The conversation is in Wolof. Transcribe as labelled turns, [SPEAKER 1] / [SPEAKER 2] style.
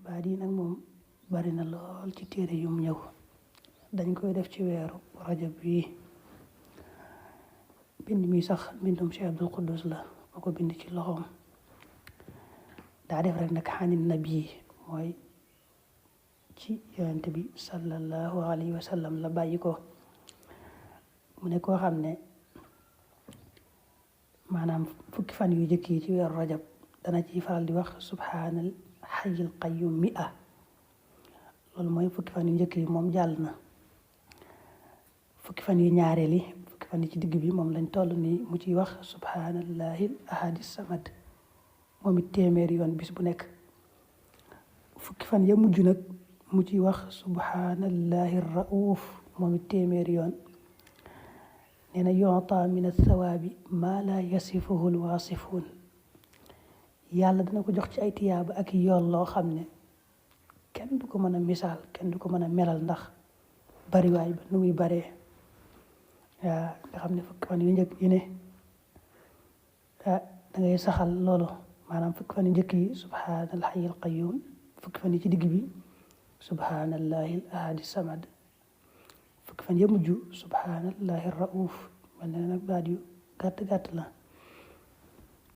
[SPEAKER 1] baat yi nag moom bari na lool ci téere yum ñëw dañ koy def ci weeru rajab wi bind mi sax mbindum Cheikh Abdul Quddus la moo ko bind ci loxoom daa def rek nag xanin nabi mooy ci yonent bi sallallahu alayhi wa sallam la bàyyi ko mu ne koo xam ne maanaam fukki fan yu jëkk yi ci weeru rajab dana ci faral di wax subhaanal hayyil qayyum mi'a loolu mooy fukki fan yu njëkk yi moom jàll na fukki fan yu ñaareel yi fukki fan yi ci digg bi moom lañ toll nii mu ciy wax subhaanallahil ahadi samad moom it téeméeri yoon bis bu nekk fukki fan ya mujj nag mu ciy wax subhaanallahi rauf moom it téeméeri yoon nee na yu'ta min athawaabi maa laa yasifuhu alwaasifuun yàlla dana ko jox ci ay tiyaaba ak yoon loo xam ne kenn du ko mën a misaal kenn du ko mën a melal ndax bariwaay ba nu muy baree waa nga xam ne fukki fan yu njëkk yi ne da ngay saxal loolu maanaam fukki fan yu njëkk yi subhaanal hayyil qayyum fukki fan yi ci digg bi subhaanallahil ahadi samad fukki fan ya mujj subhaanallahi rauf man ne nag baat yu gàtt la